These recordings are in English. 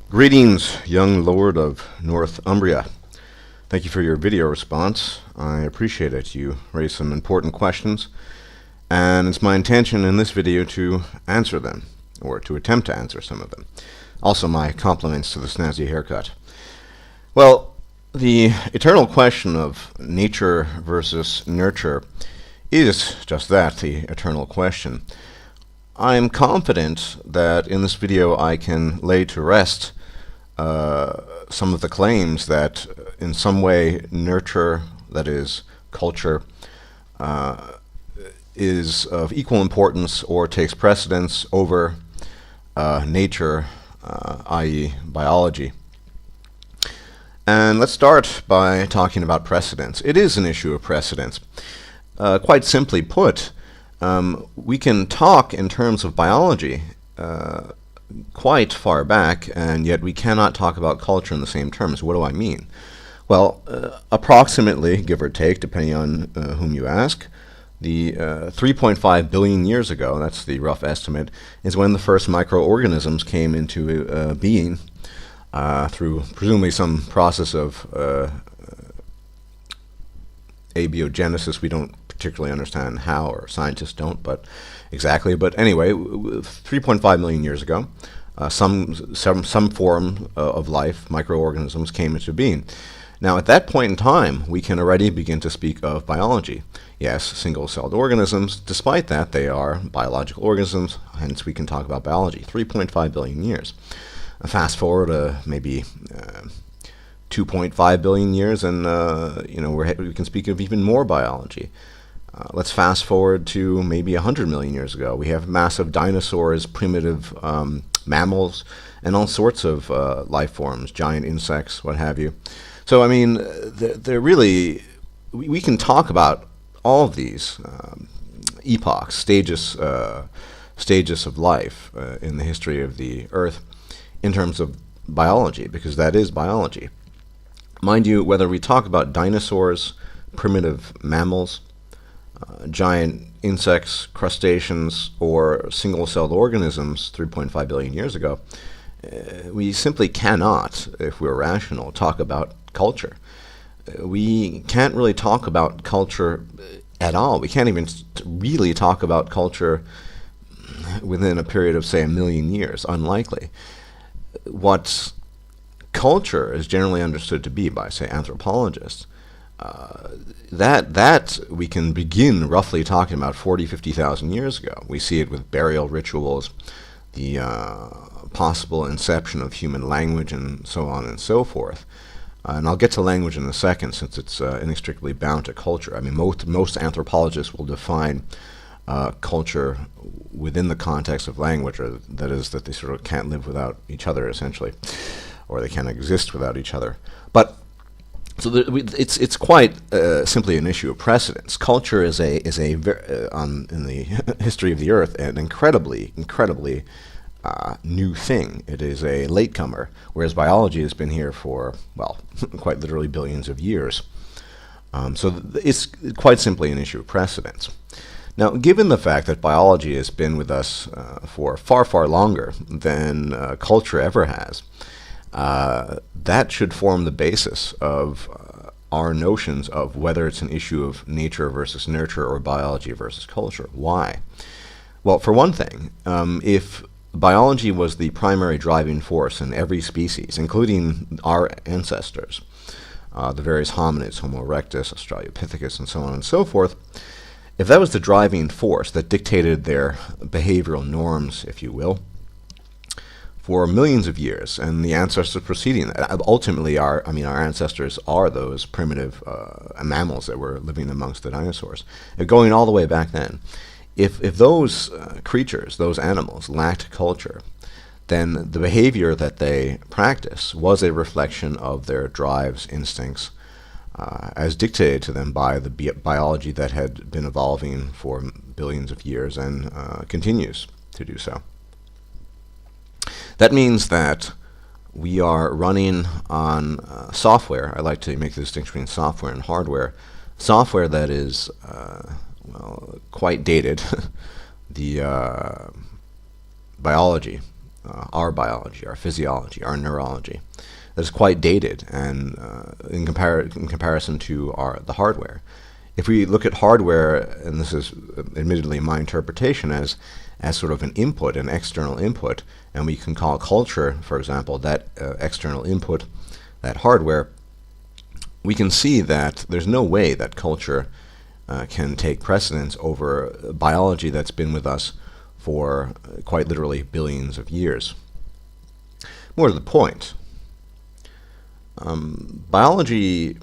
Greetings, young Lord of Northumbria. Thank you for your video response. I appreciate it. You raised some important questions, and it's my intention in this video to answer them, or to attempt to answer some of them. Also, my compliments to the snazzy haircut. Well, the eternal question of nature versus nurture is just that, the eternal question. I'm confident that in this video I can lay to rest some of the claims that in some way nurture, that is, culture, is of equal importance or takes precedence over nature, i.e. biology. And let's start by talking about precedence. It is an issue of precedence. Quite simply put, we can talk in terms of biology quite far back, and yet we cannot talk about culture in the same terms. What do I mean? Well, approximately, give or take, depending on whom you ask, the 3.5 billion years ago, that's the rough estimate, is when the first microorganisms came into being through presumably some process of abiogenesis. We don't particularly understand how, or scientists don't, but exactly. But anyway, 3.5 million years ago, some form of life, microorganisms, came into being. Now, at that point in time, we can already begin to speak of biology. Yes, single-celled organisms. Despite that, they are biological organisms, hence we can talk about biology. 3.5 billion years. Fast forward maybe 2.5 billion years, and we can speak of even more biology. Let's fast forward to maybe 100 million years ago. We have massive dinosaurs, primitive mammals, and all sorts of life forms, giant insects, what have you. So, I mean, they're really, we can talk about all of these epochs, stages of life in the history of the Earth in terms of biology, because that is biology. Mind you, whether we talk about dinosaurs, primitive mammals, giant insects, crustaceans, or single-celled organisms 3.5 billion years ago, we simply cannot, if we're rational, talk about culture. We can't really talk about culture at all. We can't even really talk about culture within a period of, say, 1 million years. Unlikely. What culture is generally understood to be by, say, anthropologists, that we can begin roughly talking about 40, 50,000 years ago. We see it with burial rituals, the possible inception of human language, and so on and so forth. And I'll get to language in a second, since it's inextricably bound to culture. I mean, most anthropologists will define culture within the context of language, or that is, that they sort of can't live without each other, essentially, or they can't exist without each other. But so it's quite simply an issue of precedence. Culture is in the history of the Earth an incredibly new thing. It is a latecomer, whereas biology has been here for, well, quite literally billions of years. So it's quite simply an issue of precedence. Now, given the fact that biology has been with us for far, far longer than culture ever has, that should form the basis of our notions of whether it's an issue of nature versus nurture or biology versus culture. Why? Well, for one thing, if biology was the primary driving force in every species, including our ancestors, the various hominids, Homo erectus, Australopithecus, and so on and so forth, if that was the driving force that dictated their behavioral norms, if you will, for millions of years, and the ancestors preceding that, ultimately our ancestors are those primitive mammals that were living amongst the dinosaurs, going all the way back then. If those creatures, those animals, lacked culture, then the behavior that they practice was a reflection of their drives, instincts, as dictated to them by the biology that had been evolving for billions of years and continues to do so. That means that we are running on software. I like to make the distinction between software and hardware. Software that is quite dated. The biology our biology, our physiology, our neurology, that is quite dated and in comparison to the hardware. If we look at hardware, and this is admittedly my interpretation as sort of an input, an external input, and we can call culture, for example, that external input, that hardware, we can see that there's no way that culture can take precedence over biology that's been with us for quite literally billions of years. More to the point, biology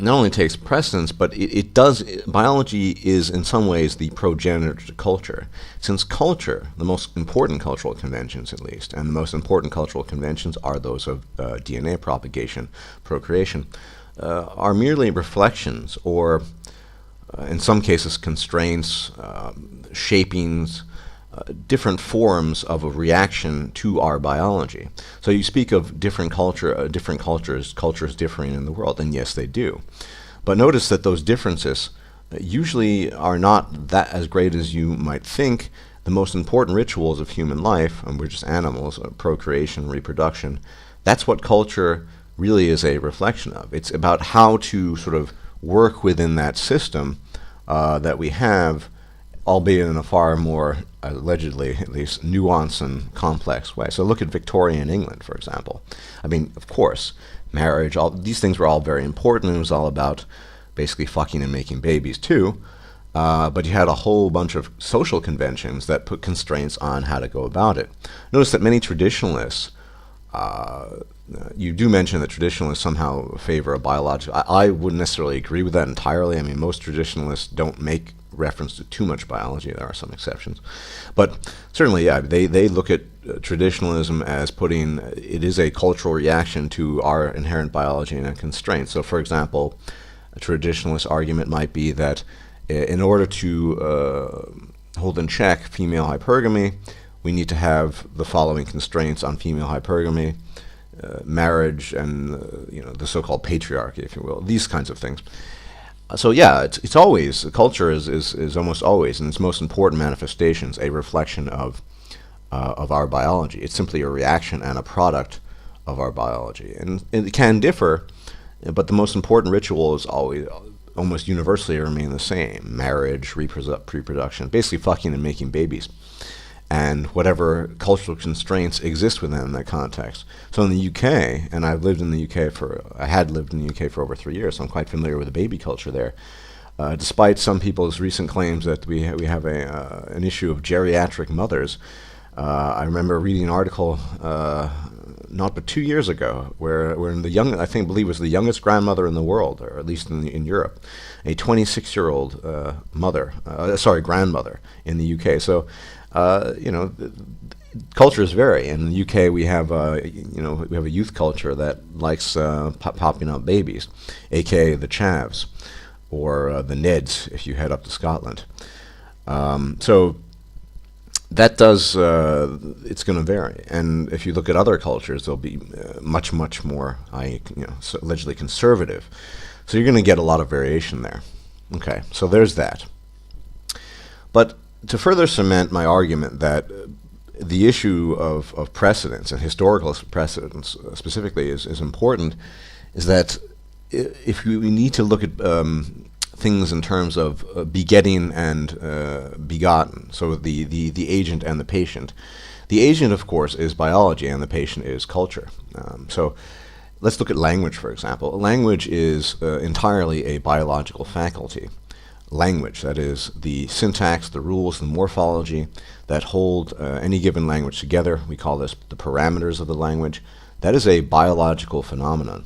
not only takes precedence, but it does. Biology is in some ways the progenitor to culture, since culture, the most important cultural conventions at least, and the most important cultural conventions are those of DNA propagation, procreation, are merely reflections or, in some cases, constraints, shapings, different forms of a reaction to our biology. So you speak of different cultures differing in the world, and yes, they do. But notice that those differences usually are not that as great as you might think. The most important rituals of human life, and we're just animals, procreation, reproduction, that's what culture really is a reflection of. It's about how to sort of work within that system that we have, albeit in a far more, allegedly at least, nuanced and complex way. So look at Victorian England, for example. I mean, of course, marriage, all these things were all very important. It was all about basically fucking and making babies too. But you had a whole bunch of social conventions that put constraints on how to go about it. Notice that many traditionalists, you do mention that traditionalists somehow favor a biological. I wouldn't necessarily agree with that entirely. I mean, most traditionalists don't make reference to too much biology. There are some exceptions. But certainly, yeah, they look at traditionalism as putting, it is a cultural reaction to our inherent biology and constraints. So, for example, a traditionalist argument might be that in order to hold in check female hypergamy, we need to have the following constraints on female hypergamy, marriage, and the so-called patriarchy, if you will, these kinds of things. So yeah, it's always, culture is almost always, in its most important manifestations, a reflection of our biology. It's simply a reaction and a product of our biology, and it can differ, but the most important rituals always, almost universally, remain the same: marriage, reproduction, basically fucking and making babies, and whatever cultural constraints exist within that context. So in the UK, and I had lived in the UK for over 3 years, so I'm quite familiar with the baby culture there. Despite some people's recent claims that we have an issue of geriatric mothers, I remember reading an article not but 2 years ago where I believe was the youngest grandmother in the world, or at least in Europe, a 26-year-old grandmother in the UK. So cultures vary. In the UK, we have a youth culture that likes popping out babies, aka the chavs, or the Neds if you head up to Scotland. So that does, it's going to vary. And if you look at other cultures, they'll be much more, allegedly conservative. So you're going to get a lot of variation there. Okay, so there's that. But to further cement my argument that the issue of precedents, and historical precedents specifically, is important, is that if we need to look at things in terms of begetting and begotten, so the agent and the patient. The agent, of course, is biology, and the patient is culture. So let's look at language, for example. Language is entirely a biological faculty. Language, that is, the syntax, the rules, the morphology that hold any given language together, we call this the parameters of the language. That is a biological phenomenon.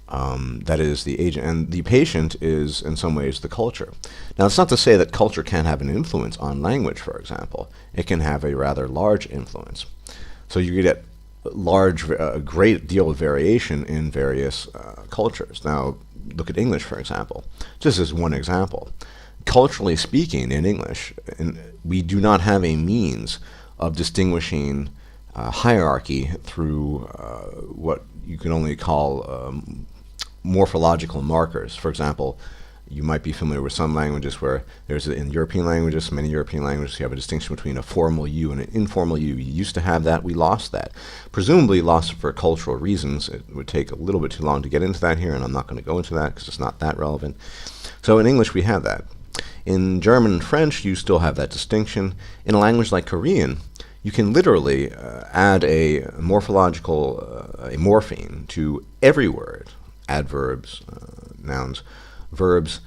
That is the agent, and the patient is in some ways the culture. Now, it's not to say that culture can't have an influence on language, for example. It can have a rather large influence. So you get a great deal of variation in various cultures. Now, look at English, for example. Just as one example. Culturally speaking, in English, we do not have a means of distinguishing hierarchy through what you can only call morphological markers. For example, You might be familiar with some languages where in European languages, many European languages, you have a distinction between a formal you and an informal you. You used to have that, we lost that. Presumably lost it for cultural reasons. It would take a little bit too long to get into that here, and I'm not going to go into that because it's not that relevant. So in English we have that. In German and French, you still have that distinction. In a language like Korean, you can literally add a morphological, a morpheme to every word, adverbs, nouns, verbs,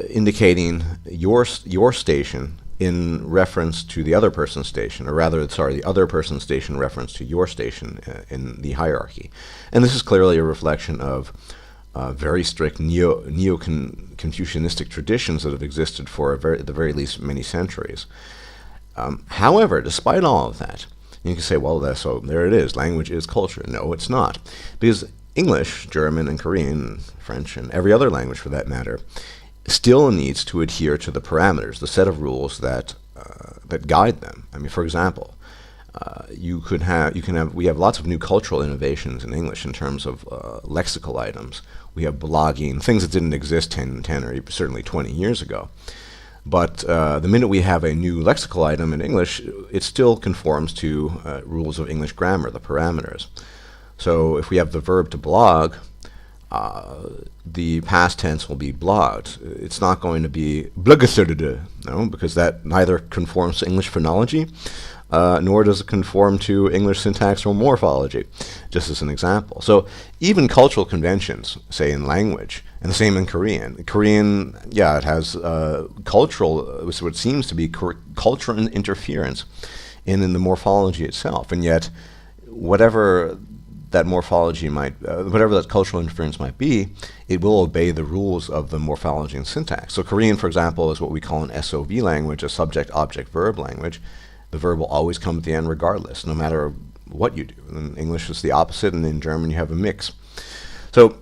indicating your station in reference to the other person's station, or rather, the other person's station in reference to your station in the hierarchy. And this is clearly a reflection of very strict neo-Confucianistic traditions that have existed for at the very least many centuries. However, despite all of that, you can say, well, so there it is, language is culture. No, it's not. Because English, German, and Korean, French, and every other language for that matter, still needs to adhere to the parameters, the set of rules that guide them. I mean, for example, we have lots of new cultural innovations in English in terms of lexical items. We have blogging, things that didn't exist 10 or certainly 20 years ago. But the minute we have a new lexical item in English, it still conforms to rules of English grammar, the parameters. So if we have the verb to blog, the past tense will be blogged. It's not going to be bloggesudde, no, because that neither conforms to English phonology, nor does it conform to English syntax or morphology, just as an example. So even cultural conventions, say in language, and the same in Korean. Korean, yeah, it has cultural, so it seems to be cultural interference in the morphology itself, and yet whatever that morphology whatever that cultural interference might be, it will obey the rules of the morphology and syntax. So Korean, for example, is what we call an SOV language, a subject-object-verb language. The verb will always come at the end regardless, no matter what you do. In English, it's the opposite, and in German, you have a mix. So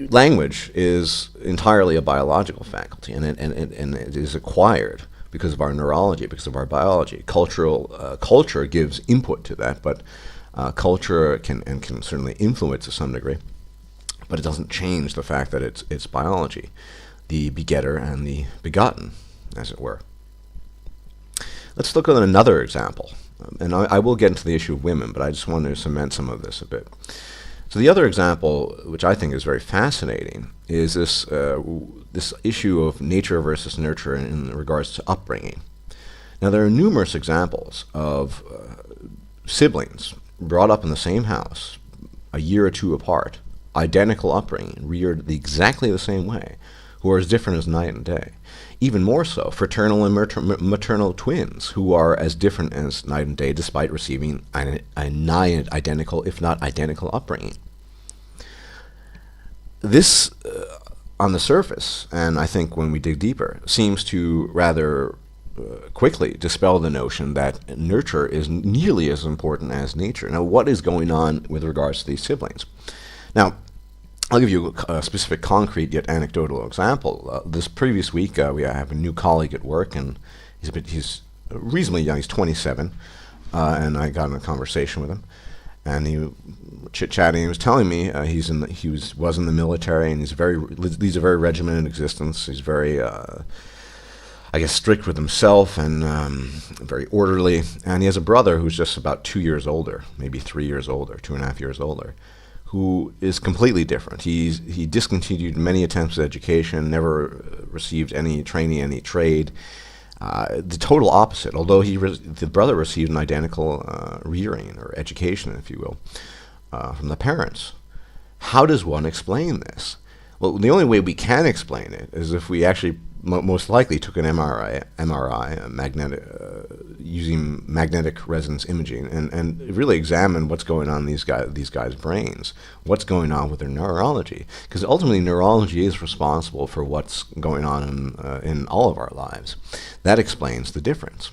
language is entirely a biological faculty, and it is acquired because of our neurology, because of our biology. Culture gives input to that, but culture can certainly influence to some degree, but it doesn't change the fact that it's biology, the begetter and the begotten, as it were. Let's look at another example, and I will get into the issue of women, but I just want to cement some of this a bit. So the other example, which I think is very fascinating, is this issue of nature versus nurture in regards to upbringing. Now, there are numerous examples of siblings brought up in the same house, a year or two apart, identical upbringing, reared exactly the same way, who are as different as night and day. Even more so, fraternal and maternal twins, who are as different as night and day despite receiving a nigh identical, if not identical, upbringing. This, on the surface, and I think when we dig deeper, seems to rather quickly dispel the notion that nurture is nearly as important as nature. Now, what is going on with regards to these siblings? Now, I'll give you a specific, concrete, yet anecdotal example. This previous week, we have a new colleague at work, and he's reasonably young. He's 27, and I got in a conversation with him, and he chit-chatting. He was telling me he was in the military, and leads a very regimented existence. He's very strict with himself and very orderly. And he has a brother who's just about 2 years older, maybe 3 years older, 2.5 years older, who is completely different. He discontinued many attempts at education, never received any training, any trade. The total opposite, although the brother received an identical rearing or education, if you will, from the parents. How does one explain this? Well, the only way we can explain it is if we actually most likely took an MRI, using magnetic resonance imaging, and really examined what's going on in these guys' brains, what's going on with their neurology, because ultimately neurology is responsible for what's going on in all of our lives. That explains the difference.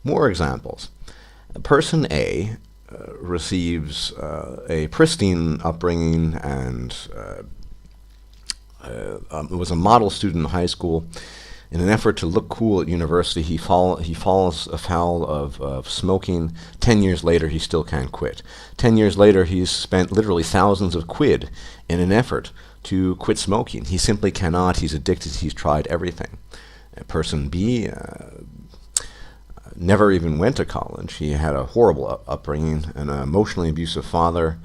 More examples. Person A receives a pristine upbringing and was a model student in high school. In an effort to look cool at university, he falls afoul of smoking. 10 years later, he still can't quit. 10 years later, he's spent literally thousands of quid in an effort to quit smoking. He simply cannot. He's addicted. He's tried everything. Person B never even went to college. He had a horrible upbringing, an emotionally abusive father,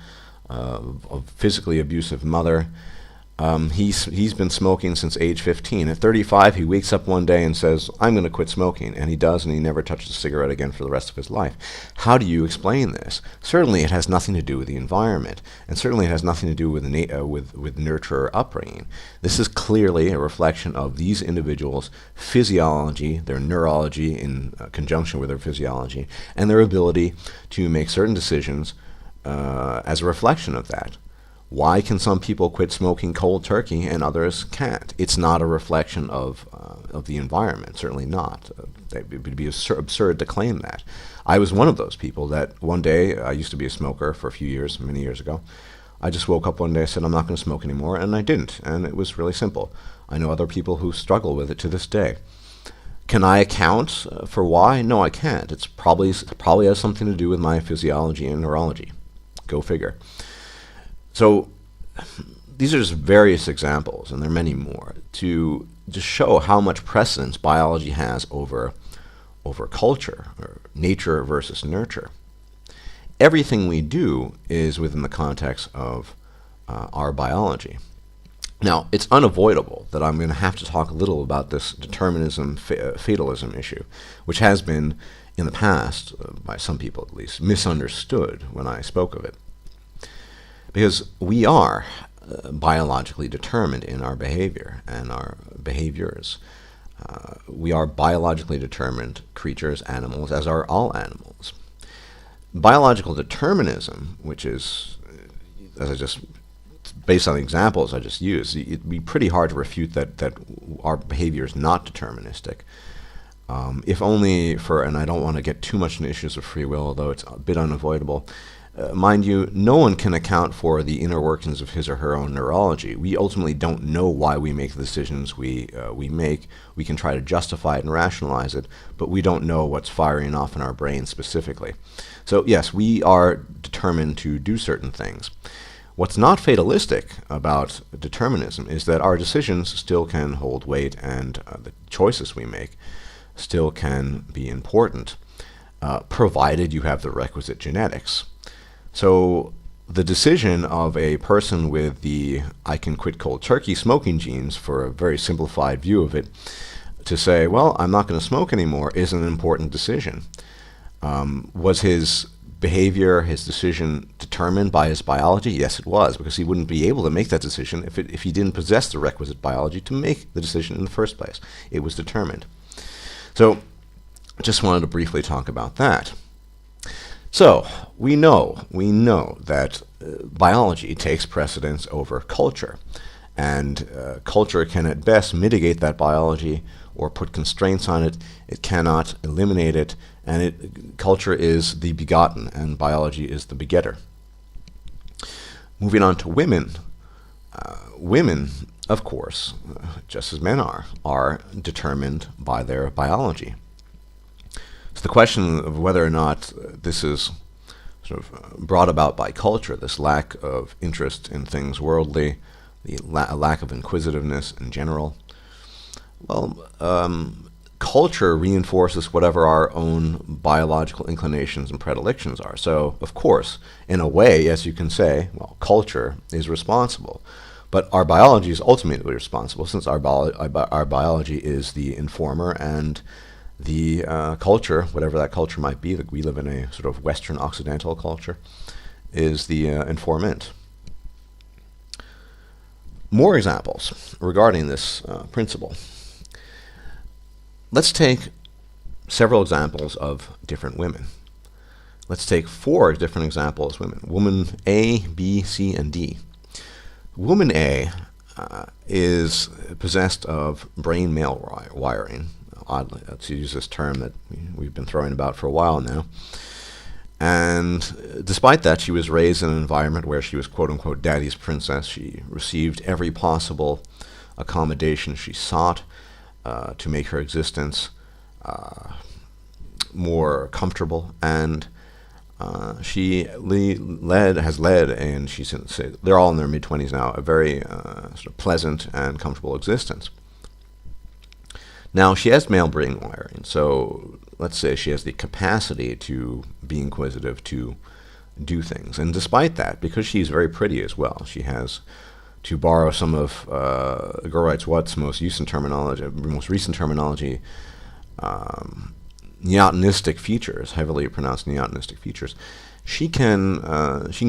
a physically abusive mother. He's been smoking since age 15. At 35, he wakes up one day and says, I'm going to quit smoking. And he does, and he never touches a cigarette again for the rest of his life. How do you explain this? Certainly it has nothing to do with the environment, and certainly it has nothing to do with with nurture or upbringing. This is clearly a reflection of these individuals' physiology, their neurology in conjunction with their physiology, and their ability to make certain decisions as a reflection of that. Why can some people quit smoking cold turkey and others can't? It's not a reflection of the environment, certainly not. It would be absurd to claim that. I was one of those people that one day, I used to be a smoker for a few years, many years ago. I just woke up one day and said, I'm not going to smoke anymore, and I didn't, and it was really simple. I know other people who struggle with it to this day. Can I account for why? No, I can't. It probably has something to do with my physiology and neurology. Go figure. So these are just various examples, and there are many more, to show how much precedence biology has over culture, or nature versus nurture. Everything we do is within the context of our biology. Now, it's unavoidable that I'm going to have to talk a little about this determinism, fatalism issue, which has been, in the past, by some people at least, misunderstood when I spoke of it. Because we are biologically determined in our behavior and our behaviors. We are biologically determined creatures, animals, as are all animals. Biological determinism, which is, based on the examples I just used, it'd be pretty hard to refute that our behavior is not deterministic. If only for, and I don't want to get too much into issues of free will, although it's a bit unavoidable. Mind you, no one can account for the inner workings of his or her own neurology. We ultimately don't know why we make the decisions we make. We can try to justify it and rationalize it, but we don't know what's firing off in our brain specifically. So yes, we are determined to do certain things. What's not fatalistic about determinism is that our decisions still can hold weight, and the choices we make still can be important, provided you have the requisite genetics. So the decision of a person with the I can quit cold turkey smoking genes, for a very simplified view of it, to say, well, I'm not going to smoke anymore, is an important decision. Was his behavior, his decision, determined by his biology? Yes, it was, because he wouldn't be able to make that decision if he didn't possess the requisite biology to make the decision in the first place. It was determined. So I just wanted to briefly talk about that. So we know that biology takes precedence over culture, and culture can at best mitigate that biology or put constraints on it. It cannot eliminate it, and culture is the begotten and biology is the begetter. Moving on to women. Women, of course, just as men are determined by their biology. So the question of whether or not this is sort of brought about by culture, this lack of interest in things worldly, the lack of inquisitiveness in general, well, culture reinforces whatever our own biological inclinations and predilections are. So, of course, in a way, yes, you can say, well, culture is responsible. But our biology is ultimately responsible, since our biology is the informer, and the culture, whatever that culture might be, that we live in a sort of Western Occidental culture, is the informant. More examples regarding this principle. Let's take several examples of different women. Let's take 4 different examples of women. Woman A, B, C, and D. Woman A is possessed of brain male wiring. Oddly, to use this term that we've been throwing about for a while now. And despite that, she was raised in an environment where she was quote-unquote daddy's princess. She received every possible accommodation she sought to make her existence more comfortable, and has led, and they're all in their mid-20s now, a very sort of pleasant and comfortable existence. Now, she has male brain wiring, so let's say she has the capacity to be inquisitive, to do things. And despite that, because she's very pretty as well, she has, to borrow some of Girl Writes What's most recent terminology, neotinistic features, heavily pronounced neotinistic features. She can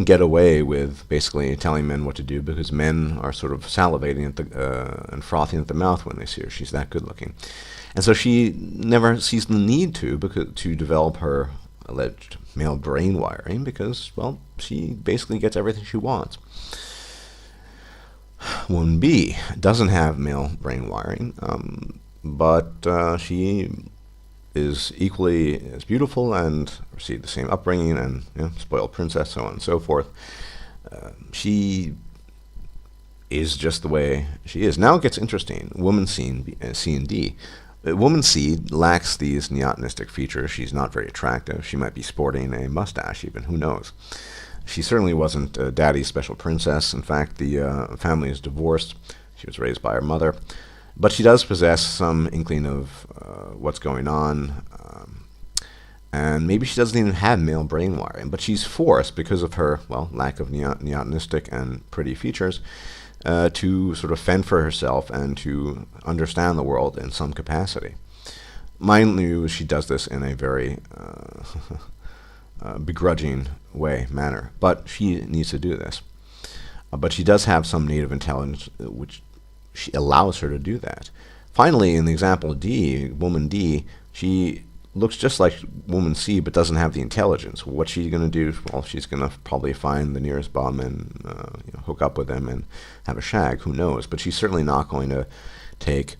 get away with basically telling men what to do, because men are sort of salivating at and frothing at the mouth when they see her. She's that good looking, and so she never sees the need to develop her alleged male brain wiring, because, well, she basically gets everything she wants. Woman B doesn't have male brain wiring, but she is equally as beautiful and received the same upbringing and, spoiled princess, so on and so forth. She is just the way she is. Now it gets interesting. Woman C and D. Woman C lacks these neotinistic features. She's not very attractive. She might be sporting a mustache even. Who knows? She certainly wasn't Daddy's special princess. In fact, the family is divorced. She was raised by her mother. But she does possess some inkling of what's going on, and maybe she doesn't even have male brain wiring, but she's forced, because of her, lack of neotinistic and pretty features, to sort of fend for herself and to understand the world in some capacity. Mind you, she does this in a very begrudging manner, but she needs to do this. But she does have some native intelligence, which she allows her to do that. Finally, in the example D, woman D, she looks just like woman C, but doesn't have the intelligence. What's she going to do? Well, she's going to probably find the nearest bum and hook up with him and have a shag. Who knows? But she's certainly not going to take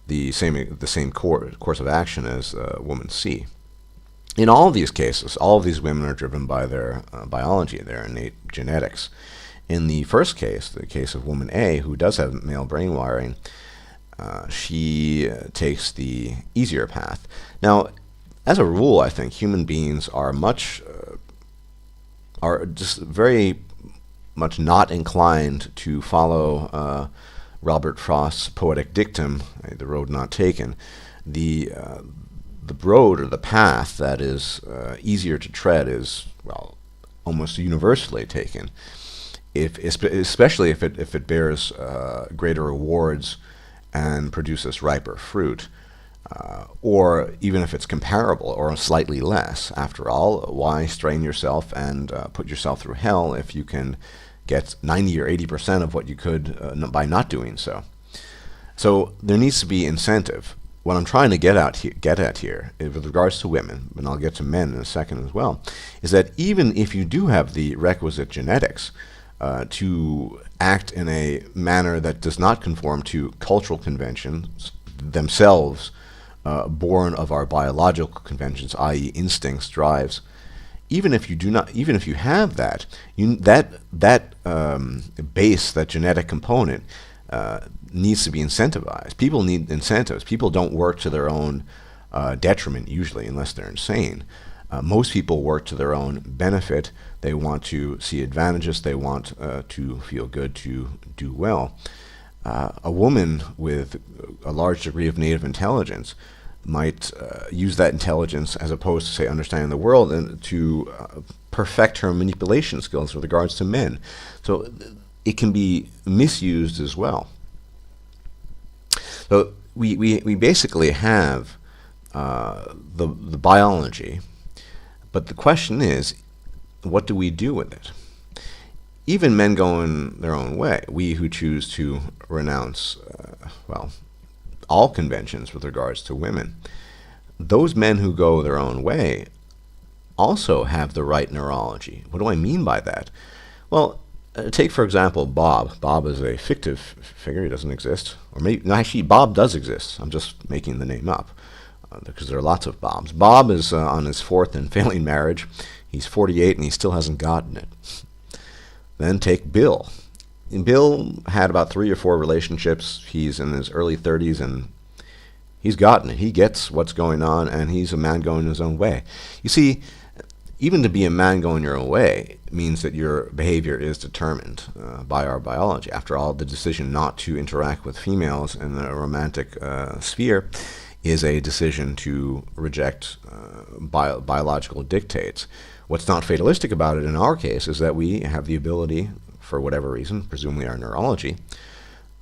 the same course of action as woman C. In all of these cases, all of these women are driven by their biology, their innate genetics. In the first case, the case of woman A, who does have male brain wiring, she takes the easier path. Now, as a rule, I think human beings are just very much not inclined to follow Robert Frost's poetic dictum, the road not taken. The road, or the path that is easier to tread, is, almost universally taken. Especially if it bears greater rewards and produces riper fruit, or even if it's comparable or slightly less. After all, why strain yourself and put yourself through hell if you can get 90 or 80% of what you could by not doing so? So there needs to be incentive. What I'm trying to get at here, with regards to women, and I'll get to men in a second as well, is that even if you do have the requisite genetics to act in a manner that does not conform to cultural conventions themselves, born of our biological conventions, i.e., instincts, drives. Even if you have that, base, that genetic component, needs to be incentivized. People need incentives. People don't work to their own detriment usually, unless they're insane. Most people work to their own benefit. They want to see advantages. They want to feel good, to do well. A woman with a large degree of native intelligence might use that intelligence, as opposed to, say, understanding the world, and to perfect her manipulation skills with regards to men. So it can be misused as well. So we basically have the biology, but the question is, what do we do with it? Even men going their own way, we who choose to renounce, all conventions with regards to women, those men who go their own way also have the right neurology. What do I mean by that? Well, take, for example, Bob. Bob is a fictive figure. He doesn't exist. Or maybe, no, actually, Bob does exist. I'm just making the name up, because there are lots of Bobs. Bob is on his fourth and failing marriage. He's 48 and he still hasn't gotten it. Then take Bill. And Bill had about 3 or 4 relationships. He's in his early 30s and He's gotten it. He gets what's going on, and he's a man going his own way. You see, even to be a man going your own way means that your behavior is determined by our biology. After all, the decision not to interact with females in the romantic sphere is a decision to reject biological dictates. What's not fatalistic about it in our case is that we have the ability, for whatever reason, presumably our neurology,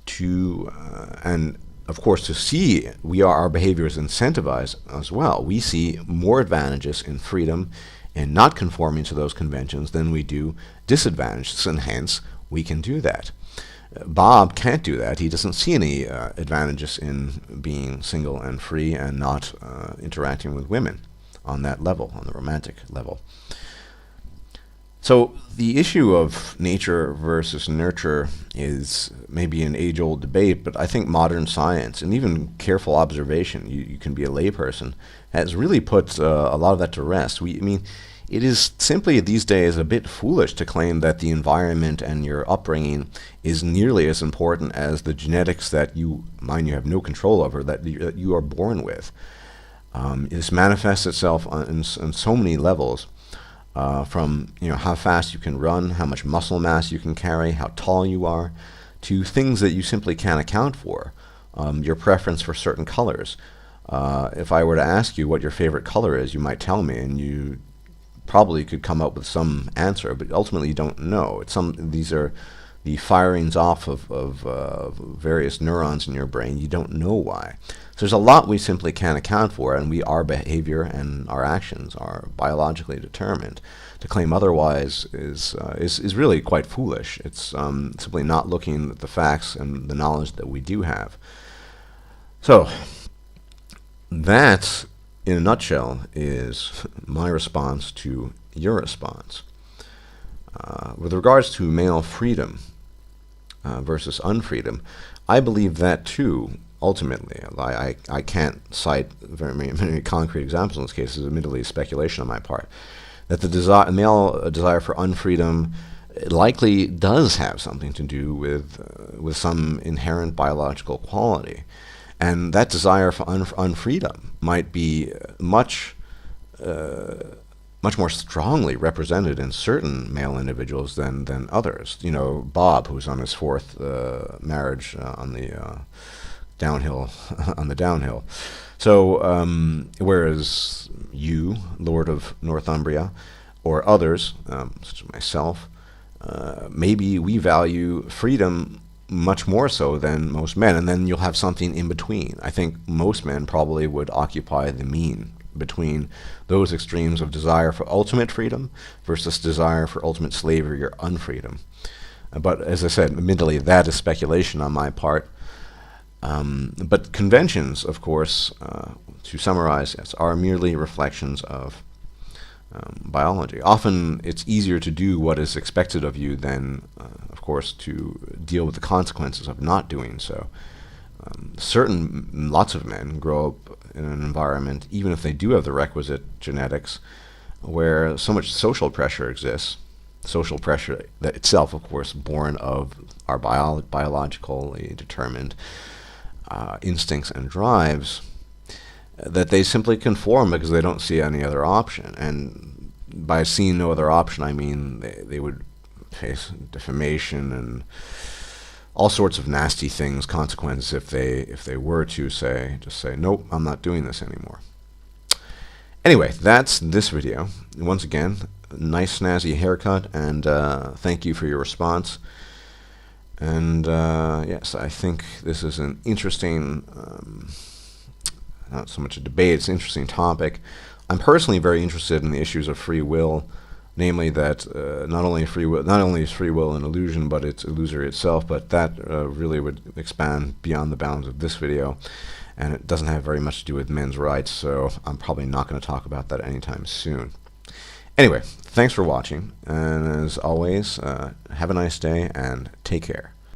to, and of course to see our behavior is incentivized as well. We see more advantages in freedom and not conforming to those conventions than we do disadvantages, and hence we can do that. Bob can't do that. He doesn't see any advantages in being single and free and not interacting with women on that level, on the romantic level. So the issue of nature versus nurture is maybe an age-old debate, but I think modern science and even careful observation, you can be a layperson, has really put a lot of that to rest. I mean, it is simply these days a bit foolish to claim that the environment and your upbringing is nearly as important as the genetics that you have no control over, that you are born with. This manifests itself on so many levels. From how fast you can run, how much muscle mass you can carry, how tall you are, to things that you simply can't account for. Your preference for certain colors. If I were to ask you what your favorite color is, you might tell me, and you probably could come up with some answer, but ultimately you don't know. These are the firings off of various neurons in your brain. You don't know why. So there's a lot we simply can't account for, and our behavior and our actions are biologically determined. To claim otherwise is really quite foolish. It's simply not looking at the facts and the knowledge that we do have. So that, in a nutshell, is my response to your response. With regards to male freedom versus unfreedom, I believe that too. Ultimately, I can't cite very many concrete examples in this case. It's admittedly speculation on my part. That the male desire for unfreedom likely does have something to do with some inherent biological quality, and that desire for unfreedom might be much more strongly represented in certain male individuals than others. Bob, who's on his fourth marriage on the downhill. So, whereas you, Lord of Northumbria, or others, such as myself, maybe we value freedom much more so than most men, and then you'll have something in between. I think most men probably would occupy the mean between those extremes of desire for ultimate freedom versus desire for ultimate slavery or unfreedom. But as I said, admittedly, that is speculation on my part. But conventions, of course, to summarize, are merely reflections of biology. Often it's easier to do what is expected of you than, of course, to deal with the consequences of not doing so. Lots of men grow up in an environment, even if they do have the requisite genetics, where so much social pressure exists. Social pressure that itself, of course, born of our biologically determined instincts and drives, that they simply conform because they don't see any other option. And by seeing no other option, I mean they would face defamation and all sorts of nasty things, consequences if they were to say nope, I'm not doing this anymore. Anyway, that's this video. Once again, nice snazzy haircut, and thank you for your response. And yes, I think this is an interesting, not so much a debate, it's an interesting topic. I'm personally very interested in the issues of free will, namely that not only is free will an illusion, but it's illusory itself, but that really would expand beyond the bounds of this video, and it doesn't have very much to do with men's rights, so I'm probably not going to talk about that anytime soon. Anyway, thanks for watching, and as always, have a nice day and take care.